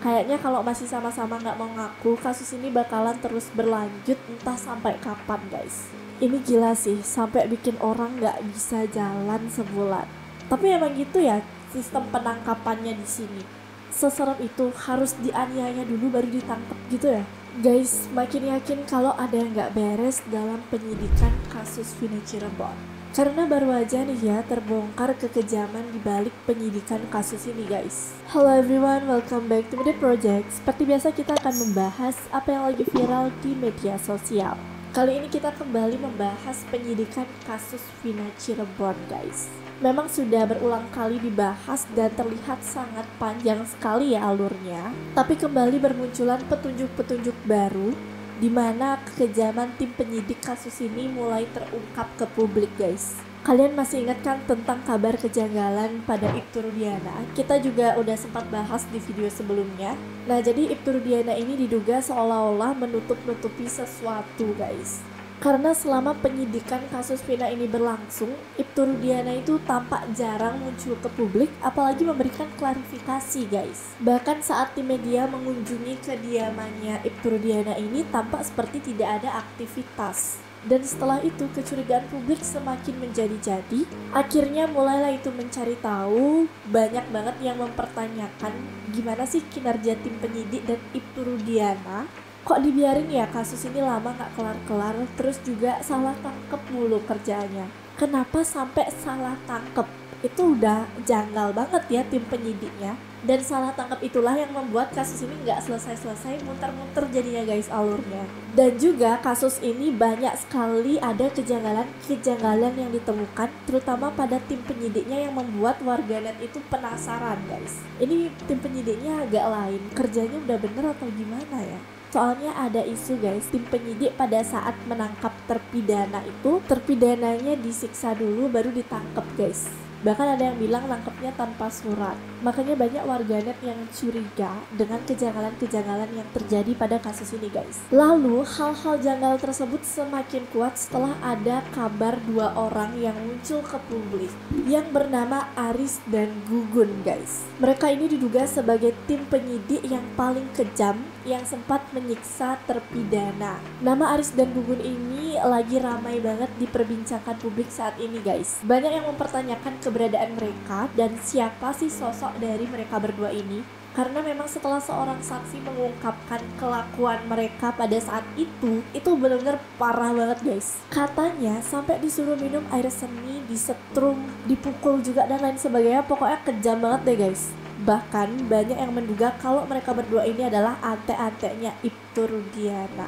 Kayaknya kalau masih sama-sama nggak mau ngaku, kasus ini bakalan terus berlanjut entah sampai kapan guys. Ini gila sih, sampai bikin orang nggak bisa jalan sebulan. Tapi emang gitu ya sistem penangkapannya di sini. Seserem itu, harus dianiaya dulu baru ditangkap gitu ya. Guys, makin yakin kalau ada yang nggak beres dalam penyidikan kasus Vina Cirebon. Karena baru aja nih ya terbongkar kekejaman di balik penyidikan kasus ini guys. Hello everyone, welcome back to the project. Seperti biasa kita akan membahas apa yang lagi viral di media sosial. Kali ini kita kembali membahas penyidikan kasus Vina Cirebon guys. Memang sudah berulang kali dibahas dan terlihat sangat panjang sekali ya alurnya. Tapi kembali bermunculan petunjuk-petunjuk baru di mana kekejaman tim penyidik kasus ini mulai terungkap ke publik guys. Kalian masih ingat kan tentang kabar kejanggalan pada Ibtu Rudiana? Kita juga udah sempat bahas di video sebelumnya. Nah, jadi Ibtu Rudiana ini diduga seolah-olah menutup-nutupi sesuatu guys. Karena selama penyidikan kasus Vina ini berlangsung, Ibtu Rudiana itu tampak jarang muncul ke publik, apalagi memberikan klarifikasi guys. Bahkan saat tim media mengunjungi kediamannya Ibtu Rudiana ini, tampak seperti tidak ada aktivitas. Dan setelah itu kecurigaan publik semakin menjadi-jadi. Akhirnya mulailah itu mencari tahu, banyak banget yang mempertanyakan gimana sih kinerja tim penyidik dan Ibtu Rudiana. Kok dibiarin ya kasus ini lama gak kelar-kelar, terus juga salah tangkep mulu kerjaannya. Kenapa sampai salah tangkep? Itu udah janggal banget ya tim penyidiknya. Dan salah tangkap itulah yang membuat kasus ini gak selesai-selesai, muter-muter jadinya guys alurnya. Dan juga kasus ini banyak sekali ada kejanggalan yang ditemukan, terutama pada tim penyidiknya yang membuat warganet itu penasaran guys. Ini tim penyidiknya agak lain, kerjanya udah bener atau gimana ya? Soalnya ada isu guys, tim penyidik pada saat menangkap terpidana itu, terpidananya disiksa dulu baru ditangkap guys. Bahkan ada yang bilang nangkepnya tanpa surat. Makanya banyak warganet yang curiga dengan kejanggalan-kejanggalan yang terjadi pada kasus ini guys. Lalu hal-hal janggal tersebut semakin kuat setelah ada kabar dua orang yang muncul ke publik yang bernama Aris dan Gugun guys. Mereka ini diduga sebagai tim penyidik yang paling kejam yang sempat menyiksa terpidana. Nama Aris dan Gugun ini lagi ramai banget diperbincangkan publik saat ini guys. Banyak yang mempertanyakan keberadaan mereka dan siapa sih sosok dari mereka berdua ini. Karena memang setelah seorang saksi mengungkapkan kelakuan mereka pada saat itu benar-benar parah banget guys. Katanya sampai disuruh minum air seni, disetrum, dipukul juga dan lain sebagainya. Pokoknya kejam banget deh guys. Bahkan banyak yang menduga kalau mereka berdua ini adalah ante-antenya Ibtu Rudiana.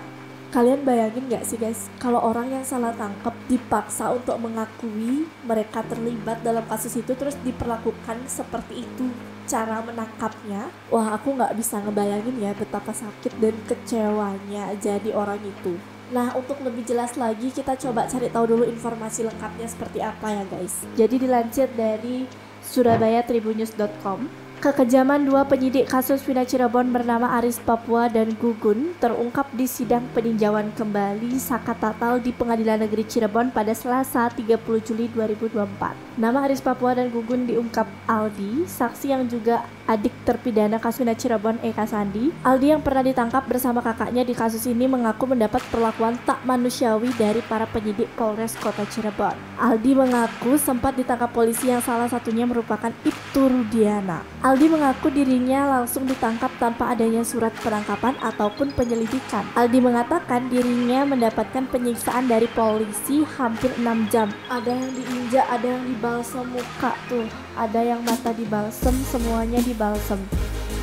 Kalian bayangin gak sih guys, kalau orang yang salah tangkap dipaksa untuk mengakui mereka terlibat dalam kasus itu, terus diperlakukan seperti itu cara menangkapnya. Wah, aku gak bisa ngebayangin ya betapa sakit dan kecewanya jadi orang itu. Nah, untuk lebih jelas lagi kita coba cari tahu dulu informasi lengkapnya seperti apa ya guys. Jadi dilansir dari surabayatribunnews.com, kekejaman dua penyidik kasus Vina Cirebon bernama Aris Papua dan Gugun terungkap di sidang peninjauan kembali Saka Tatal di Pengadilan Negeri Cirebon pada Selasa 30 Juli 2024. Nama Aris Papua dan Gugun diungkap Aldi, saksi yang juga adik terpidana kasus Vina Cirebon Eka Sandi. Aldi yang pernah ditangkap bersama kakaknya di kasus ini mengaku mendapat perlakuan tak manusiawi dari para penyidik Polres Kota Cirebon. Aldi mengaku sempat ditangkap polisi yang salah satunya merupakan Ibtu Rudiana. Aldi mengaku dirinya langsung ditangkap tanpa adanya surat penangkapan ataupun penyelidikan. Aldi mengatakan dirinya mendapatkan penyiksaan dari polisi hampir 6 jam. Ada yang diinjak, ada yang dibalsem muka tuh, ada yang mata dibalsem, semuanya dibalsem.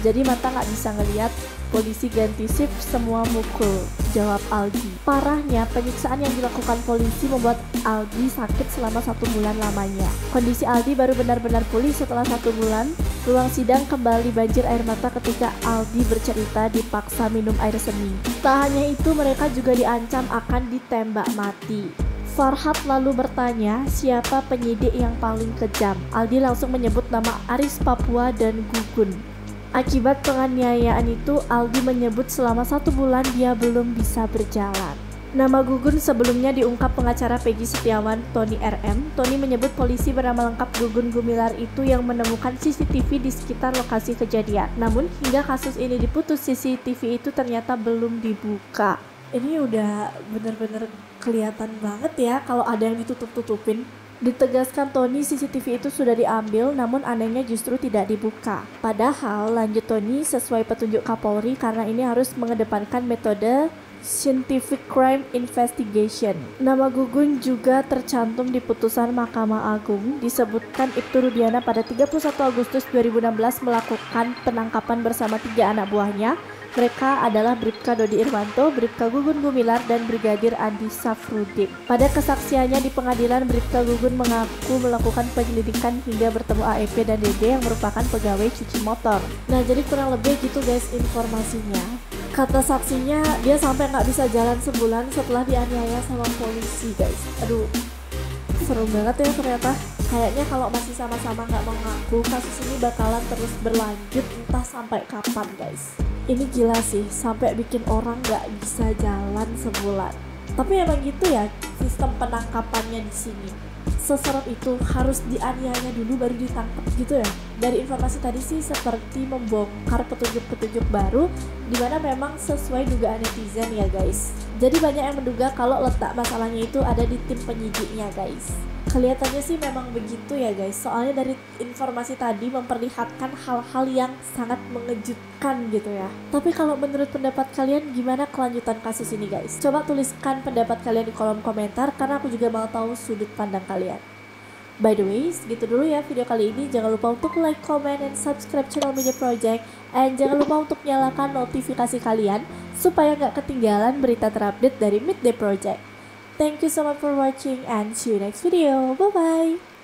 Jadi mata nggak bisa ngelihat, polisi ganti shift, semua mukul, jawab Aldi. Parahnya, penyiksaan yang dilakukan polisi membuat Aldi sakit selama 1 bulan lamanya. Kondisi Aldi baru benar-benar pulih setelah 1 bulan. Ruang sidang kembali banjir air mata ketika Aldi bercerita dipaksa minum air seni. Tak hanya itu, mereka juga diancam akan ditembak mati. Farhad lalu bertanya siapa penyidik yang paling kejam. Aldi langsung menyebut nama Aris Papua dan Gugun. Akibat penganiayaan itu, Aldi menyebut selama 1 bulan dia belum bisa berjalan. Nama Gugun sebelumnya diungkap pengacara Peggy Setiawan, Tony RM. Tony menyebut polisi bernama lengkap Gugun Gumilar itu yang menemukan CCTV di sekitar lokasi kejadian. Namun hingga kasus ini diputus, CCTV itu ternyata belum dibuka. Ini udah bener-bener kelihatan banget ya kalau ada yang ditutup-tutupin. Ditegaskan Tony, CCTV itu sudah diambil, namun anehnya justru tidak dibuka. Padahal lanjut Tony, sesuai petunjuk Kapolri karena ini harus mengedepankan metode Scientific Crime Investigation. Nama Gugun juga tercantum di putusan Mahkamah Agung. Disebutkan Ibtu Rudiana pada 31 Agustus 2016 melakukan penangkapan bersama 3 anak buahnya. Mereka adalah Bribka Dodi Irwanto, Bribka Gugun Gumilar, dan Brigadir Andi Safrudin. Pada kesaksiannya di pengadilan, Bribka Gugun mengaku melakukan penyelidikan hingga bertemu AEP dan DD yang merupakan pegawai cuci motor. Nah, jadi kurang lebih gitu guys informasinya. Kata saksinya, dia sampai nggak bisa jalan sebulan setelah dianiaya sama polisi guys. Aduh, seru banget ya ternyata. Kayaknya kalau masih sama-sama nggak mau ngaku, kasus ini bakalan terus berlanjut entah sampai kapan guys. Ini gila sih, sampai bikin orang nggak bisa jalan sebulan. Tapi emang gitu ya sistem penangkapannya di sini. Seseret itu harus dianiaya dulu baru ditangkap gitu ya. Dari informasi tadi sih seperti membongkar petunjuk-petunjuk baru dimana memang sesuai dugaan netizen ya guys. Jadi banyak yang menduga kalau letak masalahnya itu ada di tim penyidiknya guys. Kelihatannya sih memang begitu ya guys, soalnya dari informasi tadi memperlihatkan hal-hal yang sangat mengejutkan gitu ya. Tapi kalau menurut pendapat kalian gimana kelanjutan kasus ini guys? Coba tuliskan pendapat kalian di kolom komentar karena aku juga mau tahu sudut pandang kalian. By the way, segitu dulu ya video kali ini. Jangan lupa untuk like, comment, dan subscribe channel Midday Project. And jangan lupa untuk nyalakan notifikasi kalian supaya nggak ketinggalan berita terupdate dari Midday Project. Thank you so much for watching and see you next video. Bye bye.